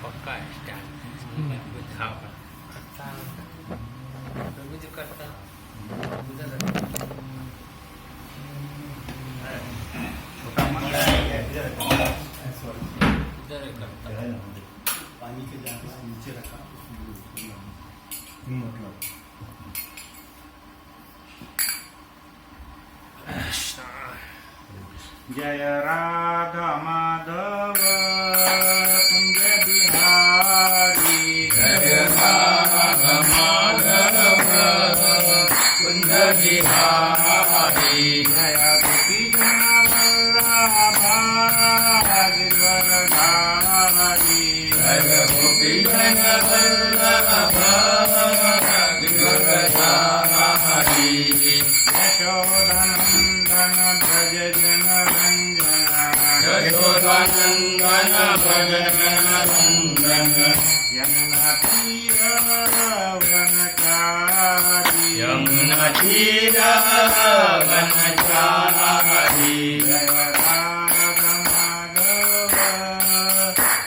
पक्का है स्टैंड करता तो मुझे करता छोटा मन इधर करता पानी के जाके नीचे रखा मतलब जय राधा माधव कुंज बिहारी जय राधा माधव कुंज बिहारी जय गोपी गिरवरधारी जय गोपी गिरवरधारी यशोदनंदन भज जन रंजन यशोदानंदन भज जन रंजन यमुना तीर वनचारी यमुना तीर वनचारी जय राधा माधव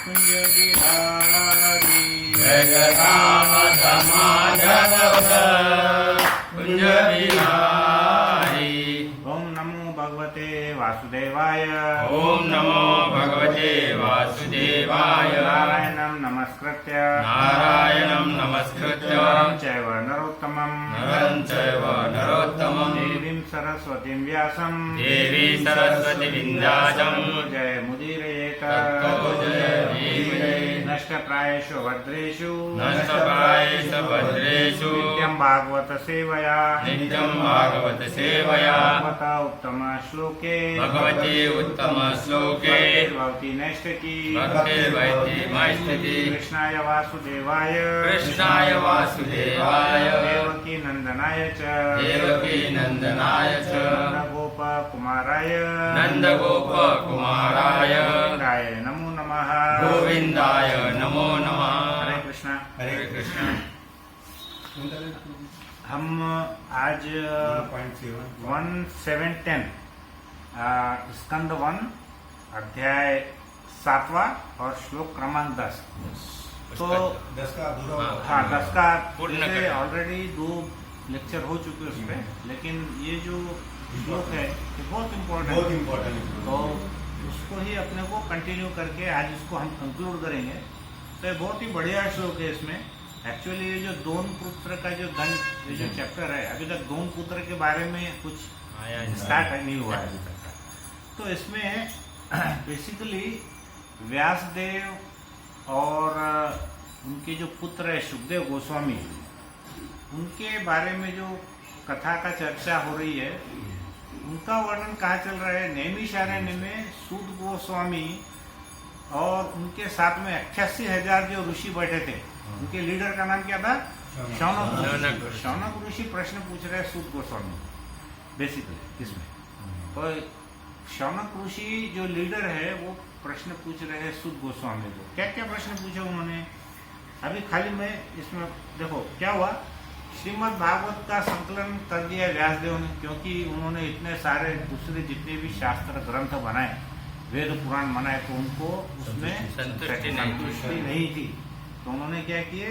कुंज बिहारी जय राधा माधव कुंज बिहारी। ओम नमो भगवते वासुदेवाय ओम नमो भगवते वासुदेवाय नारायणं नमस्कृत्य नारायणं नमस्कृत्य नरं चैव नरोत्तमं नरं चैव नरोत्तमं देवीं सरस्वतीं व्यासं देवी सरस्वती विन्ध्याचल जय मुदीरयेत ततो जयधीमहि नष्टप्रायेषु भद्रेषु नष्टप्रायेषु भद्रेषु नित्यं भागवत सेवया नित्यं भागवत सेवया भगवत उत्तम श्लोके भगवती उत्तम श्लोके भवती नैष्ठिकी भक्तिर्भवति मैष्ठिकी कृष्णाय वासुदेवाय कृष्णाय वासुदेवाय देवकी नंदनाय च देवकी नंदनाय च नंदगोप कुमाराय नंदगोपकुमाराय गोविन्दाय नमो नमः गोविन्दाय नमो नमः। हरे कृष्णा। हरे कृष्ण। हम आज 1710 स्कंद 1 अध्याय 7वां और श्लोक क्रमांक 10 तो 10 का अधूरा हाँ 10 का पूर्ण जैसे करें। ऑलरेडी 2 लेक्चर हो चुके हैं उसमें लेकिन ये जो श्लोक है ये बहुत बहुत इम्पोर्टेंट इम्पोर्टेंट तो उसको ही अपने को कंटिन्यू करके आज इसको हम कंक्लूड करेंगे। तो ये बहुत ही बढ़िया श्लोक है। इसमें एक्चुअली ये जो दोन पुत्र का जो दंड ये जो चैप्टर है अभी तक दोन पुत्र के बारे में कुछ स्टार्ट नहीं हुआ है अभी तक का। तो इसमें बेसिकली व्यासदेव और उनके जो पुत्र है सुखदेव गोस्वामी उनके बारे में जो कथा का चर्चा हो रही है उनका वर्णन कहाँ चल रहा है। नैमिषारण्य में सूत गोस्वामी और उनके साथ में 88,000 जो ऋषि बैठे थे उनके लीडर का नाम क्या था शौनक ऋषि। शौनक ऋषि प्रश्न पूछ रहे हैं सूत गोस्वामी बेसिकली इसमें। तो शौनक ऋषि जो लीडर है वो प्रश्न पूछ रहे हैं सूत गोस्वामी को। क्या क्या प्रश्न पूछे उन्होंने अभी खाली मैं इसमें देखो क्या हुआ। श्रीमद् भागवत का संकलन कर दिया व्यासदेव ने क्योंकि उन्होंने इतने सारे दूसरे जितने भी शास्त्र ग्रंथ बनाए वेद पुराण बनाए तो उनको उसमें संतुष्टि नहीं थी। तो उन्होंने क्या किए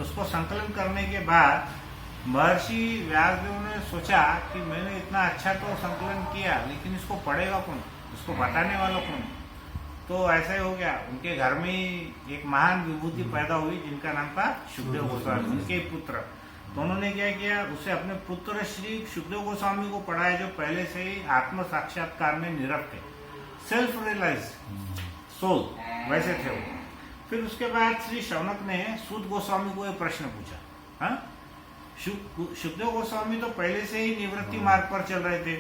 उसको संकलन करने के बाद महर्षि व्यासदेव ने सोचा कि मैंने इतना अच्छा तो संकलन किया लेकिन इसको पढ़ेगा कौन इसको बताने वाला कौन। तो ऐसा ही हो गया उनके घर में ही एक महान विभूति पैदा हुई जिनका नाम था सुखदेव गोस्वामी उनके पुत्र। तो उन्होंने क्या किया उसे अपने पुत्र श्री सुखदेव गोस्वामी को पढ़ाया जो पहले से ही आत्म साक्षात्कार में निरत थे सेल्फ रियलाइज सोल वैसे थे वो। फिर उसके बाद श्री शौनक ने सूत गोस्वामी को एक प्रश्न पूछा। हाँ सुखदेव गोस्वामी तो पहले से ही निवृत्ति मार्ग पर चल रहे थे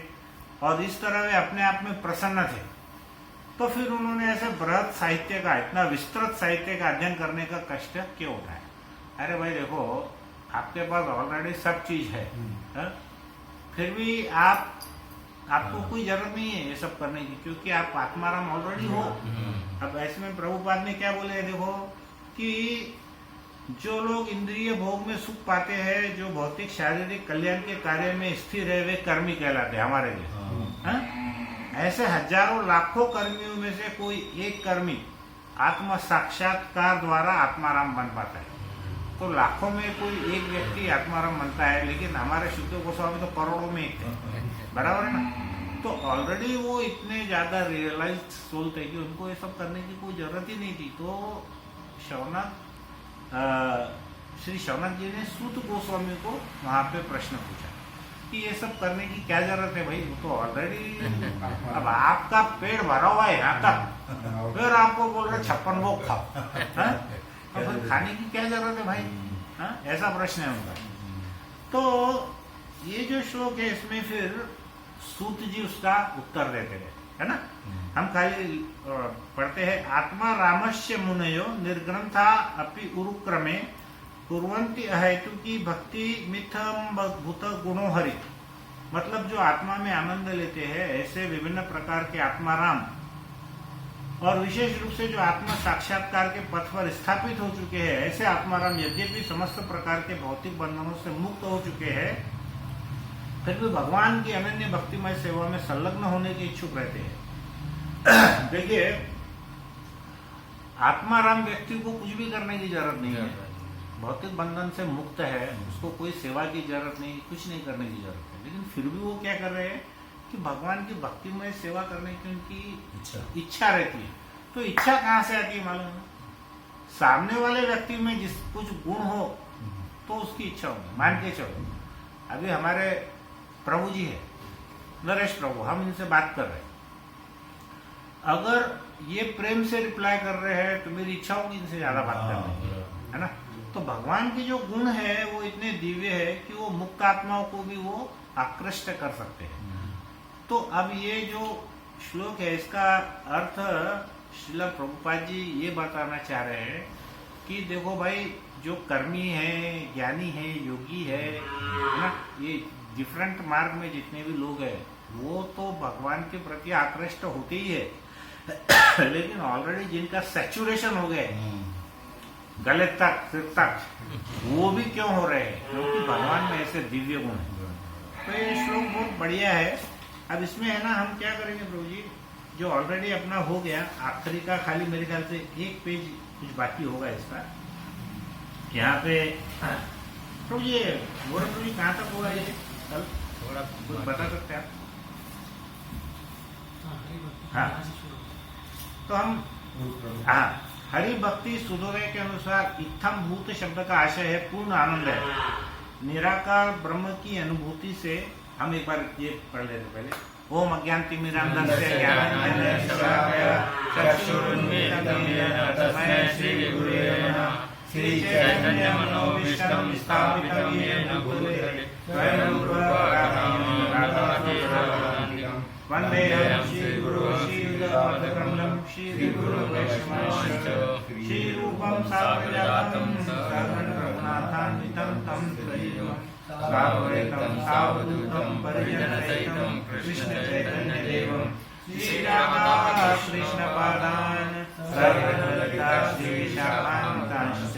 और इस तरह वे अपने आप में प्रसन्न थे। तो फिर उन्होंने ऐसे बृहद साहित्य का इतना विस्तृत साहित्य का अध्ययन करने का कष्ट क्यों उठाया। अरे भाई देखो आपके पास ऑलरेडी सब चीज है फिर भी आपको कोई जरूरत नहीं है ये सब करने की क्योंकि आप आत्माराम ऑलरेडी हो। अब ऐसे में प्रभुपाद ने क्या बोले देखो कि जो लोग इंद्रिय भोग में सुख पाते हैं जो भौतिक शारीरिक कल्याण के कार्य में स्थिर है वे कर्मी कहलाते हैं हमारे लिए। ऐसे हजारों लाखों कर्मियों में से कोई एक कर्मी आत्म साक्षात्कार द्वारा आत्माराम बन पाता है। तो लाखों में कोई एक व्यक्ति आत्माराम बनता है, लेकिन हमारे शुद्ध गोस्वामी तो करोड़ों में एक थे, बराबर है ना। तो ऑलरेडी वो इतने ज्यादा रियलाइज्ड सोल थे कि उनको ये सब करने की कोई जरूरत ही नहीं थी। तो श्री शौनक जी ने सूत गोस्वामी को वहां पे प्रश्न पूछा कि ये सब करने की क्या जरूरत है भाई, वो तो ऑलरेडी अब आपका पेट भरा हुआ है यहाँ तक, फिर आपको बोल रहे 56 भोग खाओ, हाँ? अब फिर खाने की क्या जरूरत है भाई, हाँ? ऐसा प्रश्न है उनका। तो ये जो श्लोक है इसमें फिर सूत जी उसका उत्तर देते हैं, है ना। हम खाली पढ़ते हैं, आत्मा रामस्य मुनयो निर्ग्रंथा अपि उरुक्रमे कुर्वन्ति अहेतु की भक्ति मिथम भूत गुणो हरि। मतलब जो आत्मा में आनंद लेते हैं ऐसे विभिन्न प्रकार के आत्माराम, और विशेष रूप से जो आत्मा साक्षात्कार के पथ पर स्थापित हो चुके हैं ऐसे आत्माराम यद्यपि समस्त प्रकार के भौतिक बंधनों से मुक्त हो चुके हैं, फिर भी भगवान की अनन्य भक्तिमय सेवा में संलग्न होने के इच्छुक रहते हैं। देखिए, आत्माराम व्यक्ति को कुछ भी करने की जरूरत नहीं है, भौतिक बंधन से मुक्त है, उसको कोई सेवा की जरूरत नहीं, कुछ नहीं करने की जरूरत है, लेकिन फिर भी वो क्या कर रहे हैं कि भगवान की भक्तिमय सेवा करने की उनकी इच्छा रहती है। तो इच्छा कहाँ से आती है मालूम है? सामने वाले व्यक्ति में जिस कुछ गुण हो तो उसकी इच्छा होगी। मान के चलो, अभी हमारे प्रभु जी है, नरेश प्रभु, हम इनसे बात कर रहे हैं, अगर ये प्रेम से रिप्लाई कर रहे हैं तो मेरी इच्छा होगी इनसे ज्यादा बात करने की, है ना। तो भगवान के जो गुण है वो इतने दिव्य है कि वो मुक्त आत्माओं को भी वो आकृष्ट कर सकते हैं। तो अब ये जो श्लोक है इसका अर्थ श्रील प्रभुपाद जी ये बताना चाह रहे हैं कि देखो भाई, जो कर्मी है, ज्ञानी है, योगी है ना, ये डिफरेंट मार्ग में जितने भी लोग हैं वो तो भगवान के प्रति आकृष्ट होते ही है, लेकिन ऑलरेडी जिनका सैचुरेशन हो गया है गले तक, सिर तक, वो भी क्यों हो रहे हैं? क्योंकि भगवान में ऐसे दिव्य गुण है। तो ये श्लोक बहुत बढ़िया है। अब इसमें है ना, हम क्या करेंगे प्रभु जी, जो ऑलरेडी अपना हो गया, आखिरी का खाली मेरे ख्याल से एक पेज कुछ बाकी होगा इसका, यहाँ पे प्रभु जी, प्रभु जी कहाँ तक होगा ये कल थोड़ा कुछ बता सकते हैं आप? हाँ, तो हम हाँ, हरि भक्ति सुधोदय के अनुसार इत्थम भूत शब्द का आशय है पूर्ण आनंद है, निराकार ब्रह्म की अनुभूति से। हम एक बार ये पढ़ लेते पहले, ओम अज्ञानतिमिरान्धस्य ज्ञानाञ्जनेन शलाकया चक्षुरुन्मीलितं येन तस्मै श्रीगुरुवे नमः। श्रीचैतन्यमनोभीष्टं स्थापितं येन भूतले स्वयं वन्देऽहं श्रीगुरुं श्रीयुतपदकमलं श्रीगुरुवैष्णवंश्च श्रीरूपं साग्रजातं सहगण रघुनाथान्वितं तं सजीवं सावधूतं सावधूतं परिजनसहितं कृष्णचैतन्यदेवं श्रीराधा कृष्णपादान् सर्वललिता श्रीशाखान्तांश्च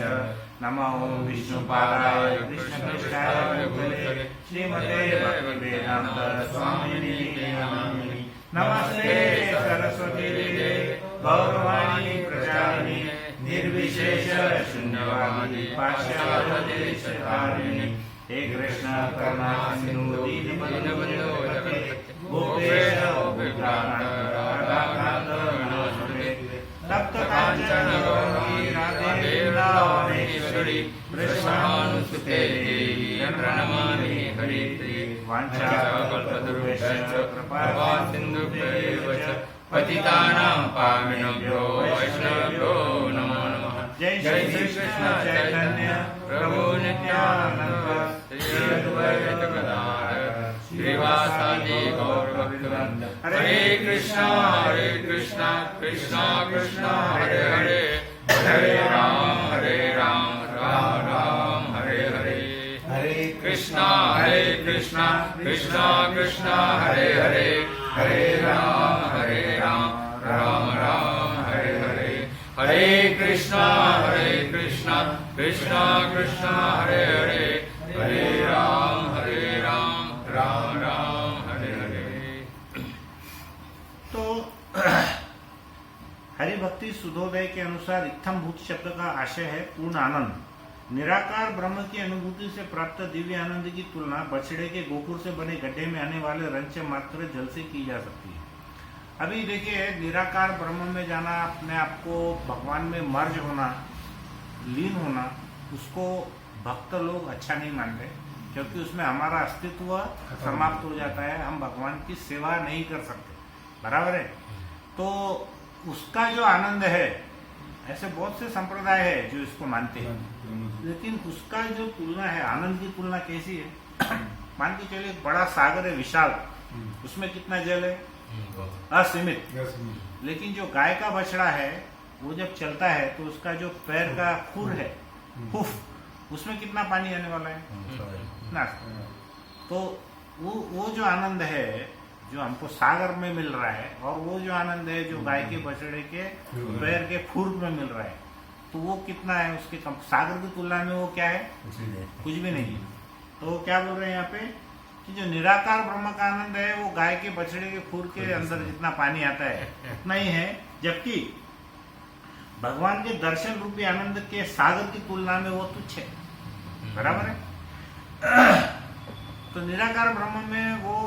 नमो विष्णुपादाय कृष्णपृष्ठाय भूतले श्रीमते भक्तिवेदान्त स्वामिने नामिने। नमस्ते सरस्वती देवे गौरवाणी प्रचारिणे निर्विशेष शून्यवादी पाश्चात्यदेशकारिणे। हे कृष्ण करुणा सिंधु दीनबन्धु जगत्पते गोपेश गोपिकान्त नमोस्तुते। तप्त कांचन गौरी राधे वृंदावनेश्वरी वृषभानुसुते देवी प्रणमामि हरिप्रिये। वाञ्छाकल्पतरुभ्यश्च कृपा सिन्धुभ्यैव च पतितानां पावनेभ्यो वैष्णवेभ्यो नमो नमः। जय श्री कृष्ण चैतन्य प्रभु नित्यानंद श्री अद्वैत गदाधर श्रीवासादि गौरभक्तवृंद। हरे कृष्णा कृष्णा कृष्णा हरे हरे, हरे राम राम राम हरे हरे। हरे कृष्णा कृष्णा कृष्णा हरे हरे, हरे राम राम राम हरे हरे। हरे कृष्णा कृष्णा कृष्णा हरे हरे, हरे राम राम राम हरे हरे। तो हरि भक्ति सुधोदय के अनुसार इत्थम भूत शब्द का आशय है पूर्ण आनंद। निराकार ब्रह्म की अनुभूति से प्राप्त दिव्य आनंद की तुलना बछड़े के गोकुर से बने गड्ढे में आने वाले रंच मात्र जल से की जा सकती है। अभी देखिए, निराकार ब्रह्म में जाना, अपने आप को भगवान में मर्ज होना, लीन होना, उसको भक्त लोग अच्छा नहीं मानते, क्योंकि उसमें हमारा अस्तित्व समाप्त हो जाता है, हम भगवान की सेवा नहीं कर सकते, बराबर है। तो उसका जो आनंद है, ऐसे बहुत से संप्रदाय है जो इसको मानते हैं, लेकिन उसका जो तुलना है, आनंद की तुलना कैसी है? मान के चलिए एक बड़ा सागर है, विशाल, उसमें कितना जल है? असीमित। लेकिन जो गाय का बछड़ा है, वो जब चलता है तो उसका जो पैर का खुर है, हुफ, उसमें कितना पानी आने वाला है? ना। तो वो जो आनंद है जो हमको सागर में मिल रहा है, और वो जो आनंद है जो गाय के बछड़े के पैर के खुर में मिल रहा है, तो वो कितना है उसके सागर की तुलना में? वो क्या है? कुछ भी नहीं है। तो क्या बोल रहे हैं यहाँ पे कि जो निराकार ब्रह्म का आनंद है वो गाय के बछड़े के खुर के अंदर जितना पानी आता है उतना ही है, जबकि भगवान के दर्शन रूपी आनंद के सागर की तुलना में वो तुच्छ है, बराबर है। तो निराकार ब्रह्म में वो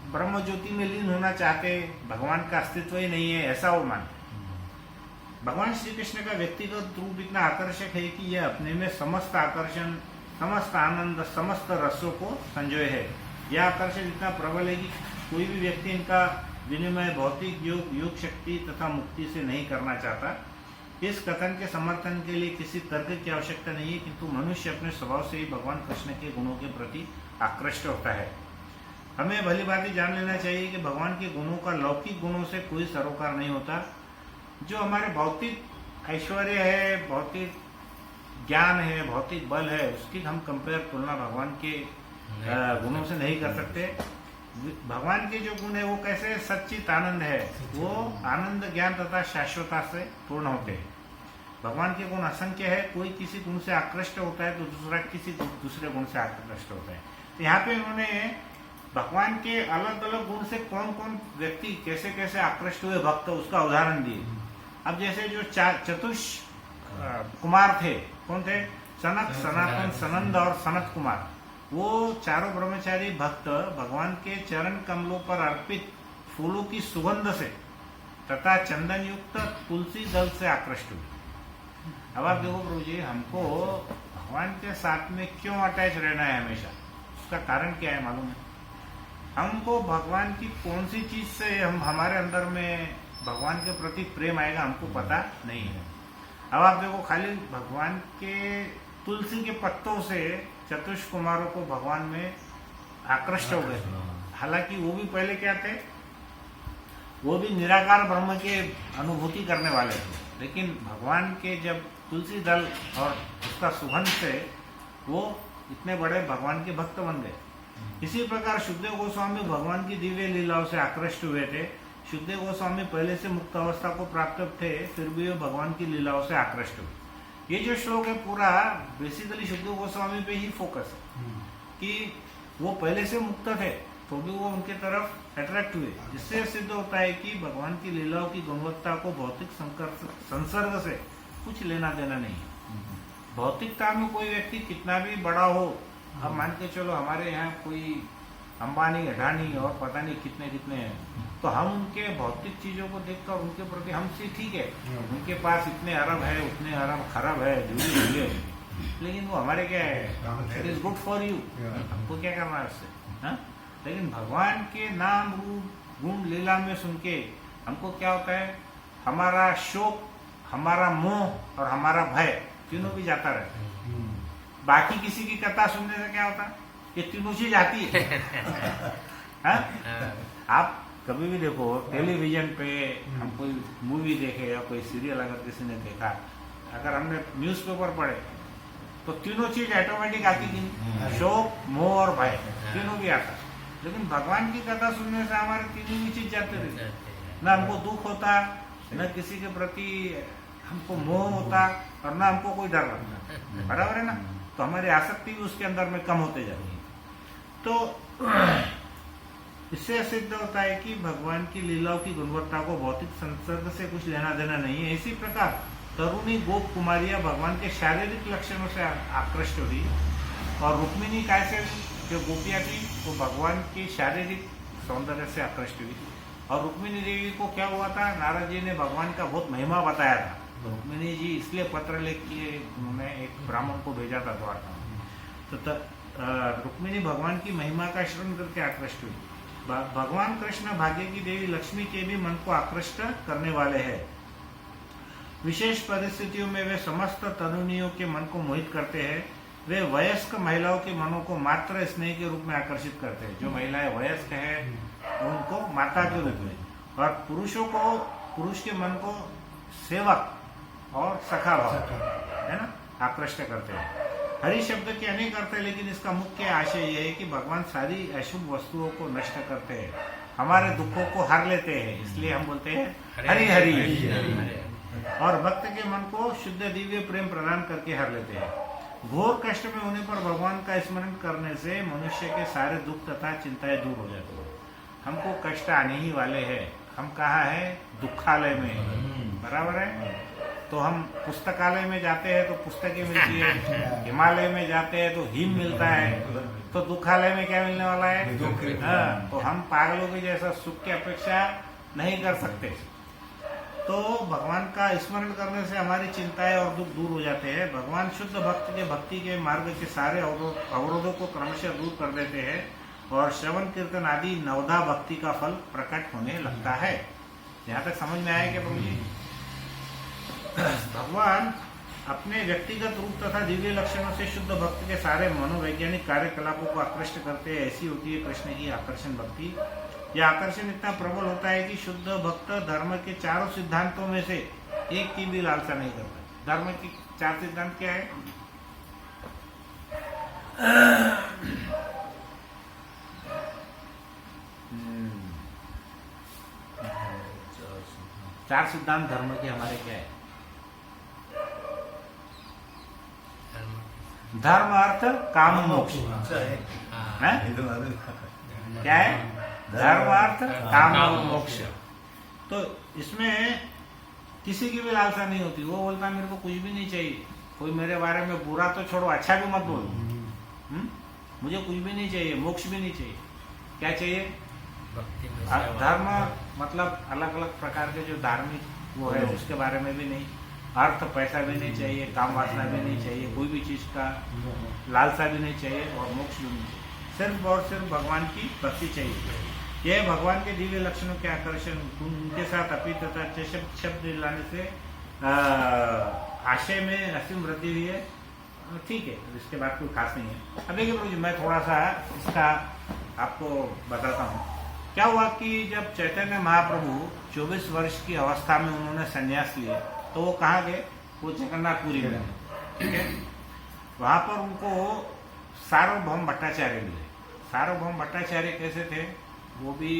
ब्रह्म ज्योति में लीन होना चाहते, भगवान का अस्तित्व ही नहीं है, ऐसा वो मानते। भगवान श्री कृष्ण का व्यक्तिगत रूप इतना आकर्षक है कि यह अपने में समस्त आकर्षण, समस्त आनंद, समस्त रसों को संजोए है। यह आकर्षण इतना प्रबल है कि कोई भी व्यक्ति इनका विनिमय भौतिक योग शक्ति तथा मुक्ति से नहीं करना चाहता। इस कथन के समर्थन के लिए किसी तर्क की आवश्यकता नहीं है, किंतु मनुष्य अपने स्वभाव से ही भगवान कृष्ण के गुणों के प्रति आकृष्ट होता है। हमें भली भांति जान लेना चाहिए कि भगवान के गुणों का लौकिक गुणों से कोई सरोकार नहीं होता। जो हमारे भौतिक ऐश्वर्य है, भौतिक ज्ञान है, भौतिक बल है, उसकी हम कंपेयर, तुलना भगवान के गुणों से नहीं कर सकते। भगवान के जो गुण है वो कैसे? सच्चित आनंद है, वो आनंद, ज्ञान तथा शाश्वता से पूर्ण होते हैं। भगवान के गुण असंख्य है, कोई किसी गुण से आकृष्ट होता है तो दूसरा किसी दूसरे गुण से आकृष्ट होता है। तो यहाँ पे उन्होंने भगवान के अलग अलग गुण से कौन कौन व्यक्ति कैसे कैसे आकृष्ट हुए भक्त, उसका उदाहरण दिए। अब जैसे जो चतुष कुमार थे, कौन थे? सनक, सनातन, सनंद और सनत कुमार। वो चारों ब्रह्मचारी भक्त भगवान के चरण कमलों पर अर्पित फूलों की सुगंध से तथा चंदन युक्त तुलसी दल से आकृष्ट हुए। अब आप देखो प्रभु जी, हमको भगवान के साथ में क्यों अटैच रहना है हमेशा? उसका कारण क्या है मालूम है? हमको भगवान की कौन सी चीज से हमारे अंदर में भगवान के प्रति प्रेम आएगा, हमको पता नहीं है। अब आप देखो, खाली भगवान के तुलसी के पत्तों से चतुष कुमारों को भगवान में आकृष्ट हो गए। हालांकि वो भी पहले क्या थे? वो भी निराकार ब्रह्म के अनुभूति करने वाले थे, लेकिन भगवान के जब तुलसी दल और उसका सुगंध से वो इतने बड़े भगवान के भक्त बन गए। इसी प्रकार शुद्धदेव गोस्वामी भगवान की दिव्य लीलाओं से आकृष्ट हुए थे। शुद्धदेव गोस्वामी पहले से मुक्त अवस्था को प्राप्त थे, फिर भी वो भगवान की लीलाओं से आकृष्ट हुए। ये जो श्लोक है पूरा बेसिकली शुद्धदेव गोस्वामी पे ही फोकस है कि वो पहले से मुक्त थे तो भी वो उनके तरफ अट्रैक्ट हुए। जिससे सिद्ध होता है कि भगवान की लीलाओं की गुणवत्ता को भौतिक संसर्ग से कुछ लेना देना नहीं है। भौतिकता में कोई व्यक्ति कितना भी बड़ा हो, अब मान के चलो हमारे यहाँ कोई अंबानी, अडानी और पता नहीं कितने कितने हैं, तो हम उनके भौतिक चीजों को देखकर उनके प्रति हमसे ठीक है, उनके पास इतने अरब है, उतने अरब खरब है, जो है, लेकिन वो हमारे क्या है? It is good for you, हमको क्या करना है उससे? हाँ? लेकिन भगवान के नाम रूप गुण लीला में सुन के हमको क्या होता है? हमारा शोक, हमारा मोह और हमारा भय तीनों भी जाता रहता है। बाकी किसी की कथा सुनने से क्या होता है? ये तीनों चीज आती है। हाँ? आप कभी भी देखो टेलीविजन पे, हम कोई मूवी देखे या कोई सीरियल अगर किसी ने देखा, अगर हमने न्यूज़पेपर पढ़े तो तीनों चीज ऑटोमेटिक आती कि शोक, मोह और भय तीनों भी आता। लेकिन भगवान की कथा सुनने से हमारे तीनों भी चीज जाते रहते, न हमको दुख होता, न किसी के प्रति हमको मोह होता और न हमको कोई डर लगता। बराबर है ना? तो हमारी आसक्ति भी उसके अंदर में कम होते जाती है। तो इससे सिद्ध होता है कि भगवान की लीलाओं की गुणवत्ता को भौतिक संसर्ग से कुछ लेना देना नहीं है। इसी प्रकार तरुणी गोप कुमारियां भगवान के शारीरिक लक्षणों से आकृष्ट हुई और रुक्मिणी कैसे जो गोपियां थी वो भगवान की शारीरिक सौंदर्य से आकृष्ट हुई। और रुक्मिणी देवी को क्या हुआ था, नारद जी ने भगवान का बहुत महिमा बताया था। रुक्मिणी जी इसलिए पत्र लिख के उन्होंने एक ब्राह्मण को भेजा था द्वारका में। तो रुक्मिणी भगवान की महिमा का श्रवण करके आकृष्ट हुई। भगवान कृष्ण भाग्य की देवी लक्ष्मी के भी मन को आकृष्ट करने वाले हैं। विशेष परिस्थितियों में वे समस्त तरुणियों के मन को मोहित करते हैं। वे वयस्क महिलाओं के मनों को मात्र स्नेह के रूप में आकर्षित करते हैं। जो महिलाएं वयस्क है उनको माता के रूप में, और पुरुषों को पुरुष के मन को सेवक और सखा भाव है ना आकृष्ट करते हैं। हरि शब्द के अनेक अर्थ है, लेकिन इसका मुख्य आशय यह है कि भगवान सारी अशुभ वस्तुओं को नष्ट करते हैं, हमारे दुखों को हर लेते हैं, इसलिए हम बोलते हैं हरि हरि। और भक्त के मन को शुद्ध दिव्य प्रेम प्रदान करके हर लेते हैं। घोर कष्ट में होने पर भगवान का स्मरण करने से मनुष्य के सारे दुख तथा चिंताएं दूर हो जाती है। हमको कष्ट आने ही वाले हैं, हम कहाँ है, दुखालय में, बराबर है। तो हम पुस्तकालय में जाते हैं तो पुस्तकें मिलती है, हिमालय में जाते हैं तो हिम मिलता है, तो दुखालय में क्या मिलने वाला है, दुख। हाँ, तो हम पागलों की जैसा सुख की अपेक्षा नहीं कर सकते। तो भगवान का स्मरण करने से हमारी चिंताएं और दुख दूर हो जाते हैं। भगवान शुद्ध भक्त के भक्ति के मार्ग के सारे अवरोधों को क्रमशः दूर कर देते हैं और श्रवण कीर्तन आदि नवधा भक्ति का फल प्रकट होने लगता है। यहाँ तक समझ में आया क्या प्रभु जी? भगवान अपने व्यक्तिगत रूप तथा दिव्य लक्षणों से शुद्ध भक्त के सारे मनोवैज्ञानिक कार्यकलापों को आकृष्ट करते हैं। ऐसी होती है कृष्ण की आकर्षण भक्ति। यह आकर्षण इतना प्रबल होता है कि शुद्ध भक्त धर्म के चारों सिद्धांतों में से एक की भी लालसा नहीं करता। धर्म के 4 सिद्धांत क्या है? चार सिद्धांत धर्म के हमारे क्या है? धर्म अर्थ काम मोक्ष है? क्या है? धर्म अर्थ काम और मोक्ष। तो इसमें किसी की भी लालसा नहीं होती। वो बोलता मेरे को कुछ भी नहीं चाहिए, कोई मेरे बारे में बुरा तो छोड़ो, अच्छा भी मत बोलो, मुझे कुछ भी नहीं चाहिए, मोक्ष भी नहीं चाहिए। क्या चाहिए? धर्म मतलब अलग अलग प्रकार के जो धार्मिक वो है उसके बारे में भी नहीं, अर्थ पैसा भी नहीं चाहिए, काम वासना भी नहीं चाहिए, कोई भी चीज का लालसा भी नहीं चाहिए और मोक्ष भी नहीं चाहिए। सिर्फ और सिर्फ भगवान की भक्ति चाहिए। यह भगवान के दिव्य लक्षणों के आकर्षण उनके साथ अपी तथा शब्द लाने से आशय में असीम वृद्धि हुई है। ठीक है, इसके बाद कोई खास नहीं है। अब देखिए प्रभु जी, मैं थोड़ा सा इसका आपको बताता हूँ। क्या हुआ कि जब चैतन्य महाप्रभु 24 वर्ष की अवस्था में उन्होंने संन्यास लिए तो वो कहाँ गए? वो जगन्नाथपुरी में, ठीक है। वहां पर उनको सार्वभौम भट्टाचार्य मिले। सार्वभौम भट्टाचार्य कैसे थे? वो भी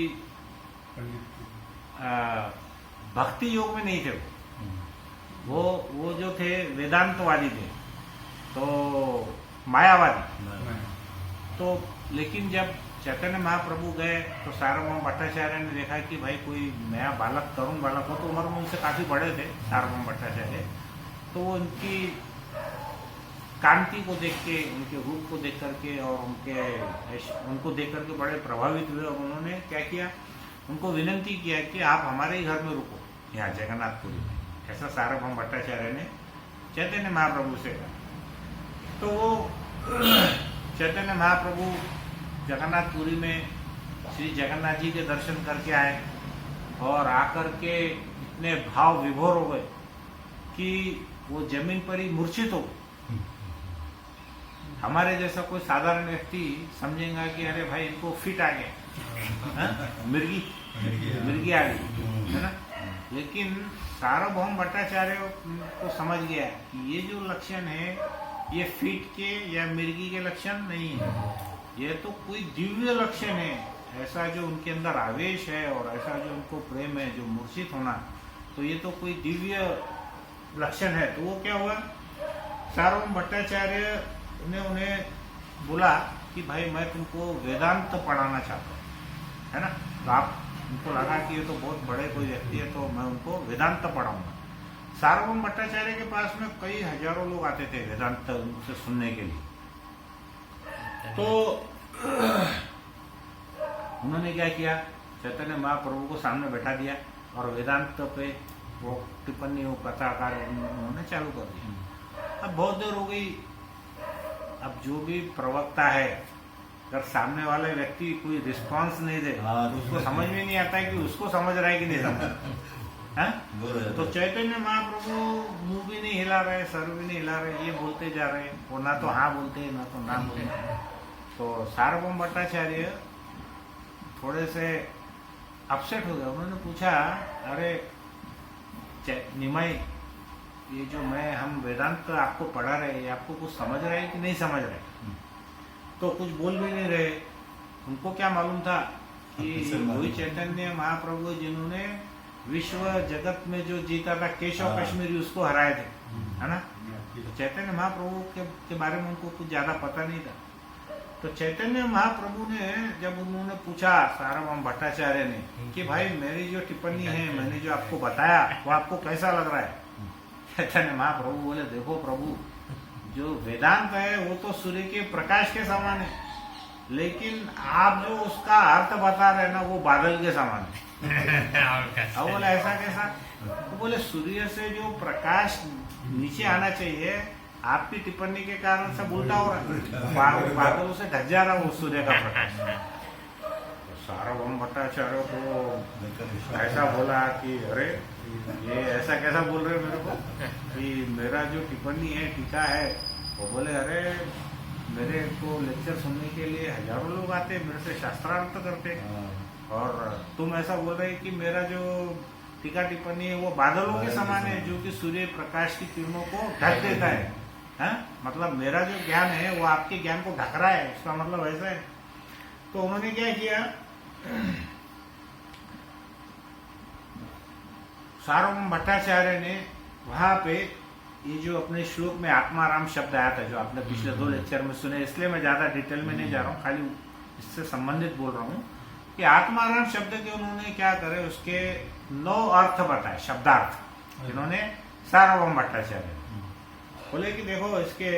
भक्ति योग में नहीं थे। वो जो थे वेदांतवादी थे, तो मायावादी। तो लेकिन जब चैतन्य महाप्रभु गए तो सार्वभौम भट्टाचार्य ने देखा कि भाई कोई नया बालक, तरुण बालक हो, तो उम्र में उनसे काफी बड़े थे सार्वभौम भट्टाचार्य। तो वो उनकी कांति को देख के, उनके रूप को देख करके और उनको देख करके बड़े प्रभावित हुए और उन्होंने क्या किया, उनको विनंती किया कि आप हमारे ही घर में रुको यहाँ जगन्नाथपुरी में। ऐसा सार्वभौम भट्टाचार्य ने चैतन्य महाप्रभु से कहा। तो वो चैतन्य महाप्रभु जगन्नाथपुरी में श्री जगन्नाथ जी के दर्शन करके आए और आकर के इतने भाव विभोर हो गए कि वो जमीन पर ही मूर्छित हो गए। हमारे जैसा कोई साधारण व्यक्ति समझेगा कि अरे भाई इनको फिट आ गया, मिर्गी आ गई, है ना। लेकिन सार्वभौम भट्टाचार्य को समझ गया कि ये जो लक्षण है ये फिट के या मिर्गी के लक्षण नहीं है, ये तो कोई दिव्य लक्षण है। ऐसा जो उनके अंदर आवेश है और ऐसा जो उनको प्रेम है, जो मूर्छित होना, तो ये तो कोई दिव्य लक्षण है। तो वो क्या हुआ, सार्वभौम भट्टाचार्य ने उन्हें बोला कि भाई मैं तुमको वेदांत पढ़ाना चाहता हूँ, है ना। तो आप उनको लगा कि ये तो बहुत बड़े कोई व्यक्ति है, तो मैं उनको वेदांत पढ़ाऊंगा। सार्वभौम भट्टाचार्य के पास में कई हजारों लोग आते थे वेदांत उनसे सुनने के लिए। तो उन्होंने क्या किया, चैतन्य महाप्रभु को सामने बैठा दिया और वेदांत पे वो टिप्पणी, वो कथाकार उन्होंने चालू कर दिया। अब बहुत देर हो गई। अब जो भी प्रवक्ता है, अगर सामने वाले व्यक्ति कोई रिस्पांस नहीं दे तो उसको समझ में नहीं आता है कि उसको समझ रहा है कि नहीं समझ है। तो चैतन्य महाप्रभु मुंह भी नहीं हिला रहे, सर भी नहीं हिला रहे, ये बोलते जा रहे हैं, वो ना तो हाँ बोलते हैं ना तो ना बोलते हैं। तो सार्वभौम भट्टाचार्य थोड़े से अपसेट हो गए। उन्होंने पूछा, अरे निमाई, ये जो हम वेदांत आपको पढ़ा रहे हैं, आपको कुछ समझ रहे हैं कि नहीं समझ रहे? तो कुछ बोल भी नहीं रहे। उनको क्या मालूम था कि वही चैतन्य महाप्रभु जिन्होंने विश्व जगत में जो जीता था, केशव कश्मीरी, उसको हराए थे, है ना। तो चैतन्य महाप्रभु के बारे में उनको कुछ ज्यादा पता नहीं था। तो चैतन्य महाप्रभु ने जब उन्होंने पूछा सार्वभौम भट्टाचार्य ने कि भाई मेरी जो टिप्पणी है, मैंने जो आपको बताया, वो आपको कैसा लग रहा है? चैतन्य महाप्रभु बोले, देखो प्रभु, जो वेदांत है वो तो सूर्य के प्रकाश के समान है, लेकिन आप जो उसका अर्थ बता रहे हैं ना, वो बादल के समान है। अब बोले ऐसा कैसा? तो बोले सूर्य से जो प्रकाश नीचे आना चाहिए, आपकी टिप्पणी के कारण सब उल्टा हो रहा है, बादलों से ढक जा रहा है वो सूर्य का प्रकाश। तो सार्वभौम भट्टाचार्य को ऐसा बोला कि अरे ये ऐसा कैसा बोल रहे मेरे को कि मेरा जो टिप्पणी है, टीका है, वो बोले अरे मेरे को लेक्चर सुनने के लिए हजारों लोग आते, मेरे से शास्त्रार्थ करते, और तुम ऐसा बोल रहे कि मेरा जो टीका टिप्पणी है वो बादलों के समान है, जो कि सूर्य प्रकाश की किरणों को ढक देता है। मतलब मेरा जो ज्ञान है वो आपके ज्ञान को ढक रहा है, उसका मतलब ऐसा है। तो उन्होंने क्या किया, सार्वभौम भट्टाचार्य ने वहां पे ये जो अपने श्लोक में आत्माराम शब्द आया था, जो आपने पिछले 2 लेक्चर में सुने, इसलिए मैं ज्यादा डिटेल में नहीं जा रहा हूँ, खाली इससे संबंधित बोल रहा हूँ कि आत्माराम शब्द के उन्होंने क्या करे, उसके 9 अर्थ बताए, शब्दार्थ, जिन्होंने सार्वभौम भट्टाचार्य बोले कि देखो इसके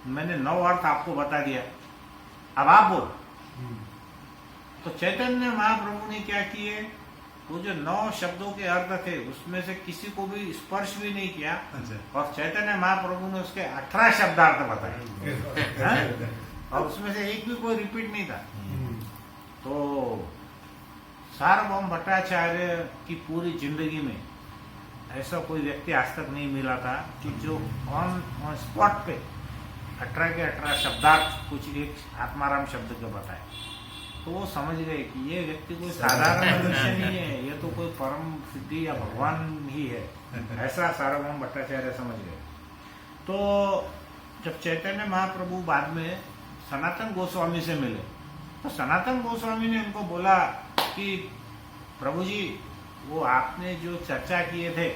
मैंने 9 अर्थ आपको बता दिया, अब आप बोल। तो चैतन्य महाप्रभु ने क्या किए, वो जो 9 शब्दों के अर्थ थे उसमें से किसी को भी स्पर्श भी नहीं किया, और चैतन्य महाप्रभु ने उसके 18 शब्दार्थ बताए, और उसमें से एक भी कोई रिपीट नहीं था। तो सार्वभौम भट्टाचार्य की पूरी जिंदगी में ऐसा कोई व्यक्ति आज तक नहीं मिला था कि जो ऑन स्पॉट पे 18 के 18 शब्दार्थ कुछ एक आत्माराम शब्द के बताए। तो वो समझ गए कि ये व्यक्ति कोई साधारण मनुष्य नहीं है, ये तो कोई परम सिद्धि या भगवान ही है, ऐसा सार्वभौम भट्टाचार्य समझ गए। तो जब चैतन्य महाप्रभु बाद में सनातन गोस्वामी से मिले, तो सनातन गोस्वामी ने उनको बोला कि प्रभु जी, वो आपने जो चर्चा किए थे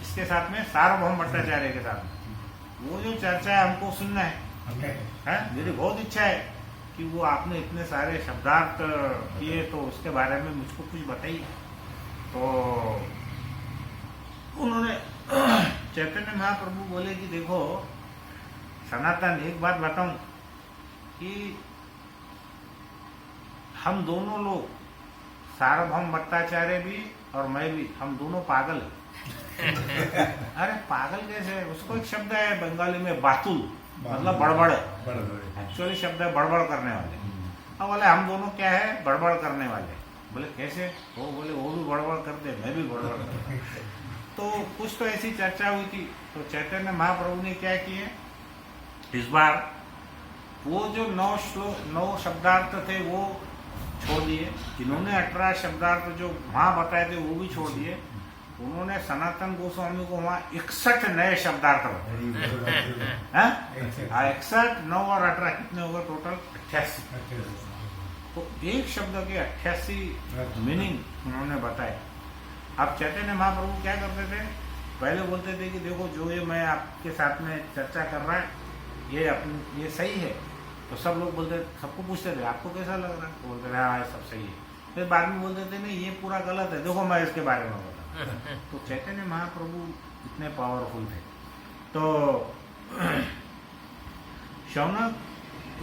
इसके साथ में सार्वभौम भट्टाचार्य के साथ में, वो जो चर्चा है हमको सुनना है? मेरी बहुत इच्छा है कि वो आपने इतने सारे शब्दार्थ किए, तो उसके बारे में मुझको कुछ बताइए। तो उन्होंने चैतन्य महाप्रभु बोले कि देखो सनातन, एक बात बताऊं कि हम दोनों लोग, सार्वभौम भट्टाचार्य भी और मैं भी, हम दोनों पागल हैं। अरे पागल कैसे? उसको एक शब्द है बंगाली में बातुल, मतलब बड़बड़ है, एक्चुअली शब्द है बड़बड़ करने वाले। अब बोले हम दोनों क्या है, बड़बड़ करने वाले। बोले कैसे? वो बोले वो भी बड़बड़ करते, मैं भी बड़बड़ करता। तो कुछ तो ऐसी चर्चा हुई थी। तो चैतन्य महाप्रभु ने क्या किए, इस बार वो जो 9 शब्दार्थ थे वो छोड़ दिए, जिन्होंने 18 शब्दार्थ जो वहां बताए थे वो भी छोड़ दिए। उन्होंने सनातन गोस्वामी को वहां 61 नए शब्दार्थ बताए। 61, 9 और 18 कितने होगा टोटल? 88। तो एक शब्द के 88 मीनिंग उन्होंने बताए। अब चैतन्य महाप्रभु क्या करते थे, पहले बोलते थे कि देखो जो ये मैं आपके साथ में चर्चा कर रहा है ये सही है, तो सब लोग बोलते, सबको पूछते थे आपको कैसा लग रहा है, तो बोलते थे हाँ सब सही है। फिर बाद में बोलते थे नहीं ये पूरा गलत है, देखो मैं इसके बारे में बता। तो चैतन्य महाप्रभु इतने पावरफुल थे। तो शौनक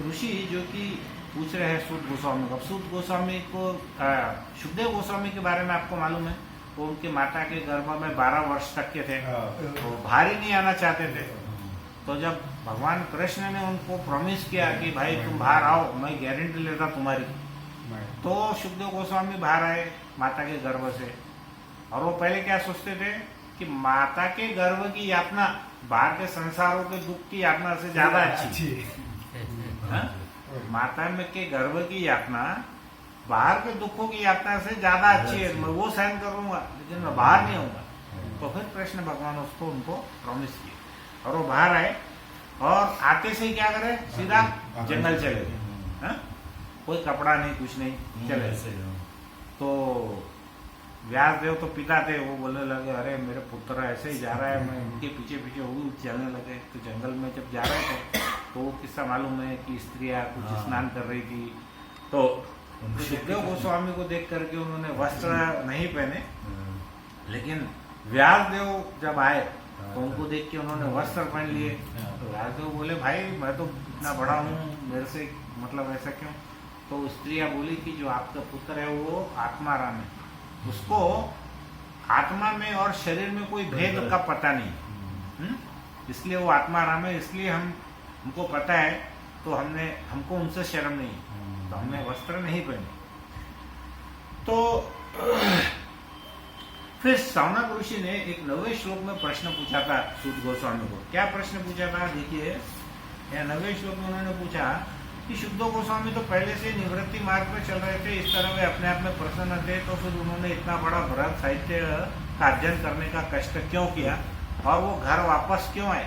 ऋषि जो कि पूछ रहे हैं सूत गोस्वामी को, अब सूत गोस्वामी को सुखदेव गोस्वामी के बारे में आपको मालूम है, वो उनके माता के गर्भ में 12 वर्ष तक के थे, तो बाहर ही नहीं आना चाहते थे। तो जब भगवान कृष्ण ने उनको प्रॉमिस किया कि भाई तुम बाहर आओ, मैं गारंटी लेता तुम्हारी, तो सुखदेव गोस्वामी बाहर आए माता के गर्भ से। और वो पहले क्या सोचते थे कि माता के गर्भ की यातना बाहर के संसारों के दुख की यातना से ज्यादा अच्छी है। माता में के गर्भ की यातना बाहर के दुखों की यातना से ज्यादा अच्छी है, मैं वो सहन करूंगा लेकिन मैं बाहर नहीं आऊंगा। तो फिर कृष्ण भगवान उसको उनको प्रॉमिस किए और वो बाहर आए, और आते से ही क्या करे, सीधा जंगल चले गए। कोई कपड़ा नहीं कुछ नहीं, चले गए। तो व्यास देव तो पिता थे, वो बोलने लगे अरे मेरे पुत्र ऐसे ही जा रहा है, मैं इनके पीछे पीछे वो भी चलने लगे। तो जंगल में जब जा रहे थे तो वो किस्सा मालूम है कि स्त्रियां कुछ स्नान कर रही थी, तो सुखदेव गोस्वामी को देख करके उन्होंने वस्त्र नहीं पहने, लेकिन व्यास देव जब आए तो उनको देख के उन्होंने वस्त्र पहन लिए। तो व्यास देव बोले भाई मैं तो इतना बड़ा हूँ, मेरे से मतलब ऐसा क्यों। तो स्त्रियां बोली कि जो आपका पुत्र है वो आत्माराम है, उसको आत्मा में और शरीर में कोई भेद का पता नहीं, इसलिए वो आत्माराम है, इसलिए हमको पता है, तो हमको उनसे शर्म नहीं, तो हमने वस्त्र नहीं पहने। तो फिर शौनक ऋषि ने एक 9वें श्लोक में प्रश्न पूछा था सूत गोस्वामी को। क्या प्रश्न पूछा था देखिए, यह 9वें श्लोक में उन्होंने पूछा कि सुखदेव गोस्वामी तो पहले से निवृत्ति मार्ग पर चल रहे थे, इस तरह वे अपने आप में प्रसन्न थे, तो फिर उन्होंने इतना बड़ा बृहद साहित्य का अध्ययन करने का कष्ट क्यों किया और वो घर वापस क्यों आए।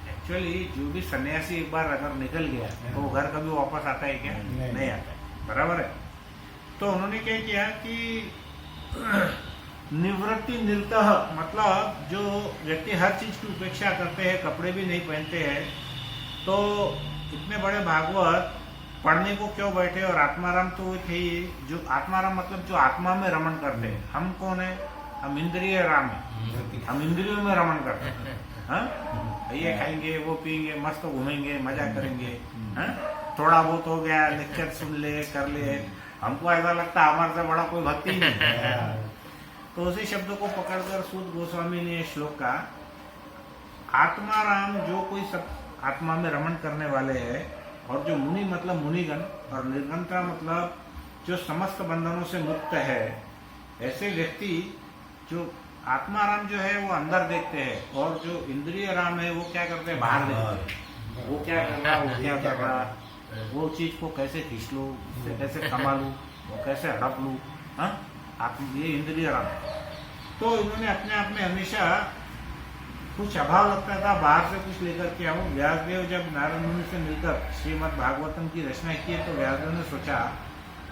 एक्चुअली जो भी सन्यासी एक बार अगर निकल गया तो वो घर कभी वापस आता है क्या? नहीं आता है, बराबर है। तो उन्होंने क्या किया कि निवृत्ति निरतः, मतलब जो व्यक्ति हर चीज की उपेक्षा करते हैं, कपड़े भी नहीं पहनते हैं, तो इतने बड़े भागवत पढ़ने को क्यों बैठे। और आत्माराम तो वो थे ही, जो आत्माराम मतलब जो आत्मा में रमण करते हैं। हम कौन है? हम इंद्रिय राम है, हम इंद्रियों में रमण करते हैं। ये खाएंगे, वो पिएंगे, मस्त घूमेंगे, मजा करेंगे, थोड़ा बहुत हो गया लेक्चर सुन ले कर ले, हमको ऐसा लगता है हमारे से बड़ा कोई भक्ति ही नहीं। तो उसी शब्द को पकड़कर सूत गोस्वामी ने श्लोक का आत्माराम जो कोई सब आत्मा में रमण करने वाले हैं, और जो मुनि मतलब मुनिगण, और निर्गंता मतलब जो समस्त बंधनों से मुक्त है, ऐसे व्यक्ति जो आत्माराम जो है वो अंदर देखते हैं, और जो इंद्रिय राम है वो क्या करते हैं, बाहर देखते हैं। वो क्या कर रहा, वो क्या कर रहा, वो चीज को कैसे खींच लूँ, उसे कैसे कमा लूँ, वो कैसे हड़प लूँ, ये इंद्रिय राम। तो इन्होंने अपने आप में हमेशा कुछ अभाव लगता था, बाहर से कुछ लेकर के आऊँ। व्यासदेव जब नारद मुनि से मिलकर श्रीमद् भागवतम की रचना की तो व्यासदेव ने सोचा